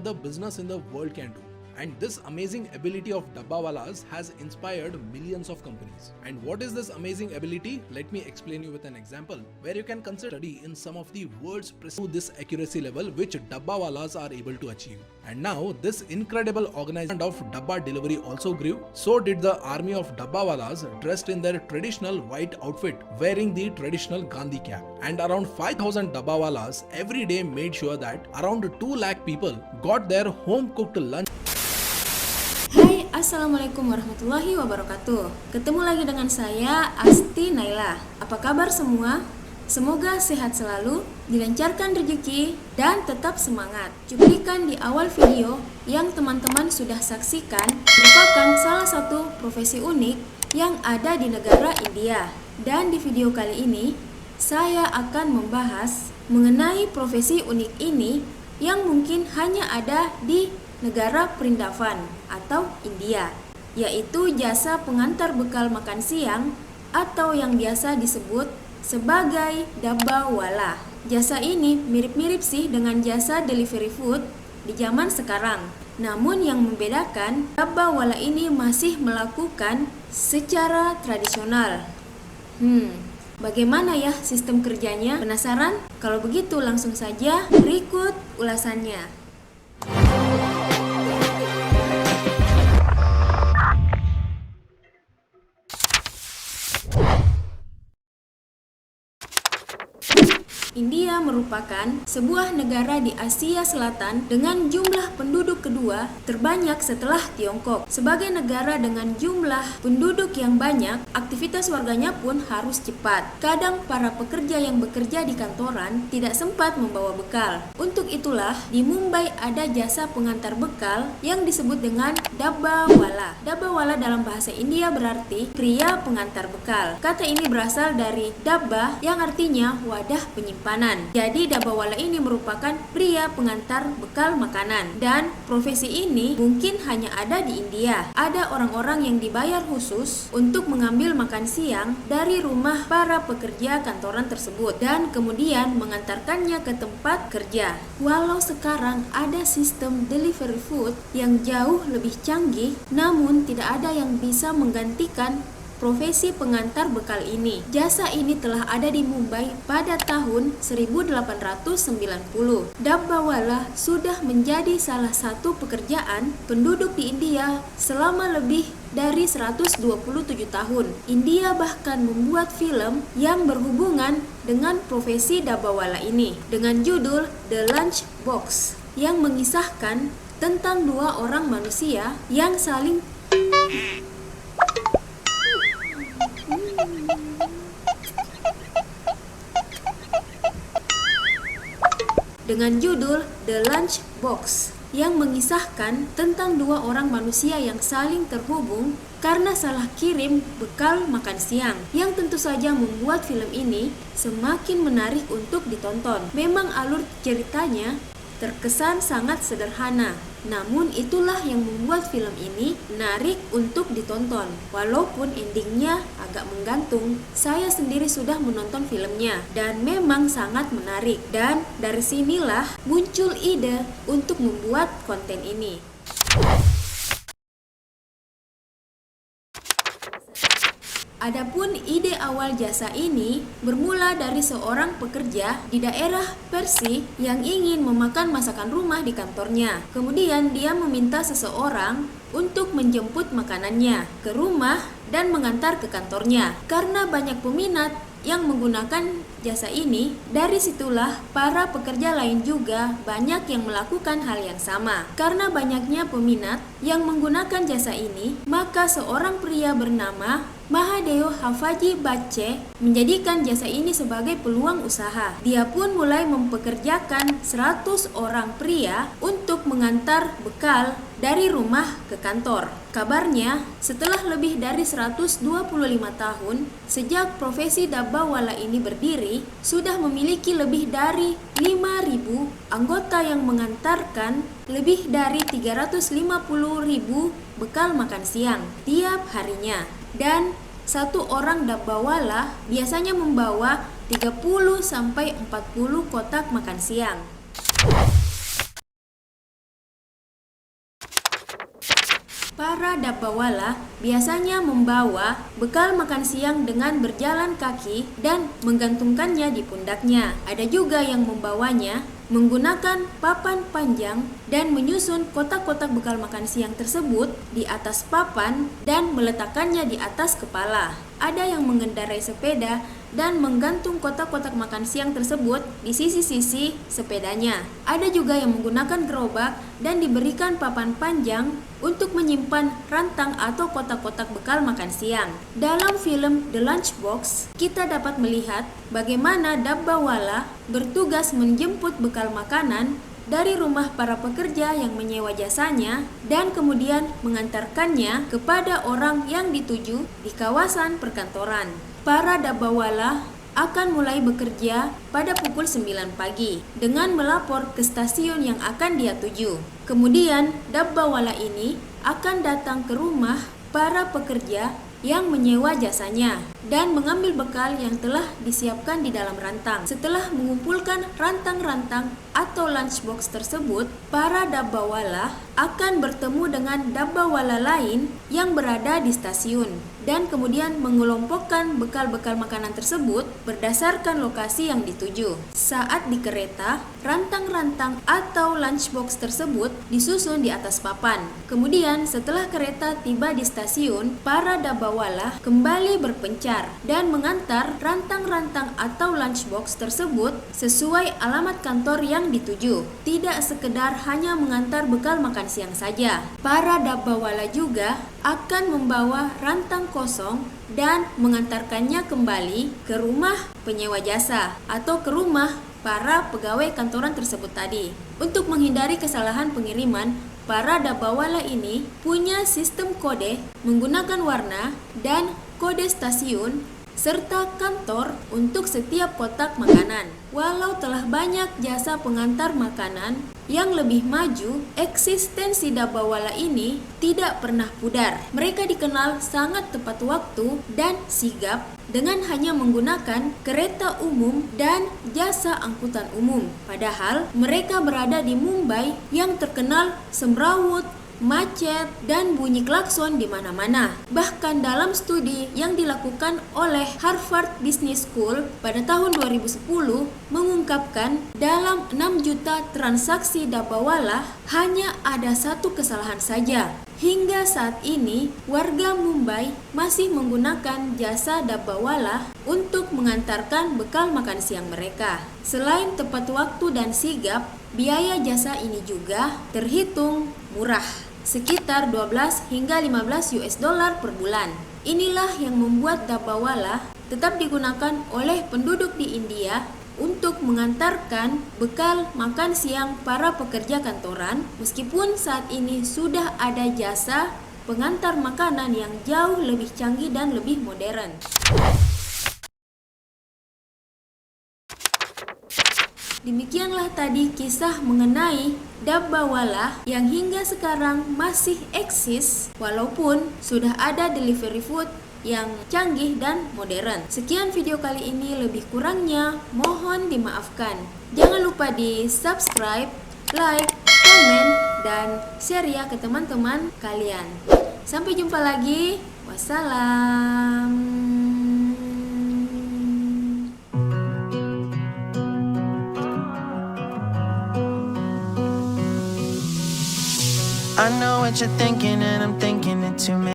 the business in the world can do. And this amazing ability of Dabbawalas has inspired millions of companies. And what is this amazing ability? Let me explain you with an example where you can consider study in some of the world's this accuracy level which Dabbawalas are able to achieve. And now this incredible organization of Dabba delivery also grew. So did the army of Dabbawalas dressed in their traditional white outfit wearing the traditional Gandhi cap. And around 5,000 Dabbawalas every day made sure that around 2 lakh people got their home cooked lunch. Hai, Assalamualaikum warahmatullahi wabarakatuh. Ketemu lagi dengan saya, Asti Naila. Apa kabar semua? Semoga sehat selalu, dilancarkan rezeki, dan tetap semangat. Cuplikan di awal video yang teman-teman sudah saksikan merupakan salah satu profesi unik yang ada di negara India. Dan di video kali ini, saya akan membahas mengenai profesi unik ini yang mungkin hanya ada di negara Perindavan atau India, yaitu jasa pengantar bekal makan siang atau yang biasa disebut sebagai Dabbawala. Jasa ini mirip-mirip sih dengan jasa delivery food di zaman sekarang. Namun yang membedakan, Dabbawala ini masih melakukan secara tradisional. Bagaimana ya sistem kerjanya? Penasaran? Kalau begitu langsung saja berikut ulasannya. India merupakan sebuah negara di Asia Selatan dengan jumlah penduduk kedua terbanyak setelah Tiongkok. Sebagai negara dengan jumlah penduduk yang banyak, aktivitas warganya pun harus cepat. Kadang para pekerja yang bekerja di kantoran tidak sempat membawa bekal. Untuk itulah di Mumbai ada jasa pengantar bekal yang disebut dengan Dabbawala. Dabbawala dalam bahasa India berarti pria pengantar bekal. Kata ini berasal dari Dabba yang artinya wadah penyimpanan. Jadi Dabbawala ini merupakan pria pengantar bekal makanan. Dan profesi ini mungkin hanya ada di India. Ada orang-orang yang dibayar khusus untuk mengambil makan siang dari rumah para pekerja kantoran tersebut dan kemudian mengantarkannya ke tempat kerja. Walau sekarang ada sistem delivery food yang jauh lebih canggih, namun tidak ada yang bisa menggantikan profesi pengantar bekal ini. Jasa ini telah ada di Mumbai pada tahun 1890. Dabbawala sudah menjadi salah satu pekerjaan penduduk di India selama lebih dari 127 tahun. India bahkan membuat film yang berhubungan dengan profesi Dabbawala ini dengan judul The Lunch Box yang mengisahkan tentang dua orang manusia yang saling terhubung karena salah kirim bekal makan siang, yang tentu saja membuat film ini semakin menarik untuk ditonton. Memang alur ceritanya terkesan sangat sederhana, namun itulah yang membuat film ini menarik untuk ditonton. Walaupun endingnya agak menggantung, saya sendiri sudah menonton filmnya dan memang sangat menarik. Dan dari sinilah muncul ide untuk membuat konten ini. Adapun ide awal jasa ini bermula dari seorang pekerja di daerah Persi yang ingin memakan masakan rumah di kantornya. Kemudian dia meminta seseorang untuk menjemput makanannya ke rumah dan mengantar ke kantornya. Karena banyak peminat yang menggunakan jasa ini, dari situlah para pekerja lain juga banyak yang melakukan hal yang sama. Karena banyaknya peminat yang menggunakan jasa ini, maka seorang pria bernama Mahadeo Havaji Bacche menjadikan jasa ini sebagai peluang usaha. Dia pun mulai mempekerjakan 100 orang pria untuk mengantar bekal dari rumah ke kantor. Kabarnya, setelah lebih dari 125 tahun sejak profesi Dabbawala ini berdiri, sudah memiliki lebih dari 5.000 anggota yang mengantarkan lebih dari 350.000 bekal makan siang tiap harinya. Dan satu orang Dabbawala biasanya membawa 30-40 kotak makan siang. Para dabbawala biasanya membawa bekal makan siang dengan berjalan kaki dan menggantungkannya di pundaknya. Ada juga yang membawanya menggunakan papan panjang dan menyusun kotak-kotak bekal makan siang tersebut di atas papan dan meletakkannya di atas kepala. Ada yang mengendarai sepeda dan menggantung kotak-kotak makan siang tersebut di sisi-sisi sepedanya. Ada juga yang menggunakan gerobak dan diberikan papan panjang untuk menyimpan rantang atau kotak-kotak bekal makan siang. Dalam film The Lunchbox, kita dapat melihat bagaimana dabbawala bertugas menjemput bekal makanan dari rumah para pekerja yang menyewa jasanya dan kemudian mengantarkannya kepada orang yang dituju di kawasan perkantoran. Para dabbawala akan mulai bekerja pada pukul 9 pagi dengan melapor ke stasiun yang akan dia tuju. Kemudian dabbawala ini akan datang ke rumah para pekerja yang menyewa jasanya dan mengambil bekal yang telah disiapkan di dalam rantang. Setelah mengumpulkan rantang-rantang atau lunchbox tersebut, para dabbawala akan bertemu dengan dabbawala lain yang berada di stasiun dan kemudian mengelompokkan bekal-bekal makanan tersebut berdasarkan lokasi yang dituju. Saat di kereta, rantang-rantang atau lunchbox tersebut disusun di atas papan. Kemudian setelah kereta tiba di stasiun, para dabbawala kembali berpencar dan mengantar rantang-rantang atau lunchbox tersebut sesuai alamat kantor yang dituju. Tidak sekedar hanya mengantar bekal makan siang saja, para dabbawala juga akan membawa rantang kosong dan mengantarkannya kembali ke rumah penyewa jasa atau ke rumah para pegawai kantoran tersebut tadi. Untuk menghindari kesalahan pengiriman, para dabbawala ini punya sistem kode menggunakan warna dan kode stasiun serta kantor untuk setiap kotak makanan. Walau telah banyak jasa pengantar makanan yang lebih maju, eksistensi dabbawala ini tidak pernah pudar. Mereka dikenal sangat tepat waktu dan sigap dengan hanya menggunakan kereta umum dan jasa angkutan umum. Padahal mereka berada di Mumbai yang terkenal semrawut, macet, dan bunyi klakson di mana-mana. Bahkan dalam studi yang dilakukan oleh Harvard Business School pada tahun 2010 mengungkapkan dalam 6 juta transaksi dabbawala hanya ada satu kesalahan saja. Hingga saat ini, warga Mumbai masih menggunakan jasa dabbawala untuk mengantarkan bekal makan siang mereka. Selain tepat waktu dan sigap, biaya jasa ini juga terhitung murah, sekitar 12 hingga 15 US dollar per bulan. Inilah yang membuat dabbawala tetap digunakan oleh penduduk di India untuk mengantarkan bekal makan siang para pekerja kantoran, meskipun saat ini sudah ada jasa pengantar makanan yang jauh lebih canggih dan lebih modern. Demikianlah tadi kisah mengenai dabbawala yang hingga sekarang masih eksis walaupun sudah ada delivery food yang canggih dan modern. Sekian video kali ini, lebih kurangnya mohon dimaafkan. Jangan lupa di subscribe, like, komen, dan share ya ke teman-teman kalian. Sampai jumpa lagi. Wassalam. I know what you're thinking and I'm thinking it too.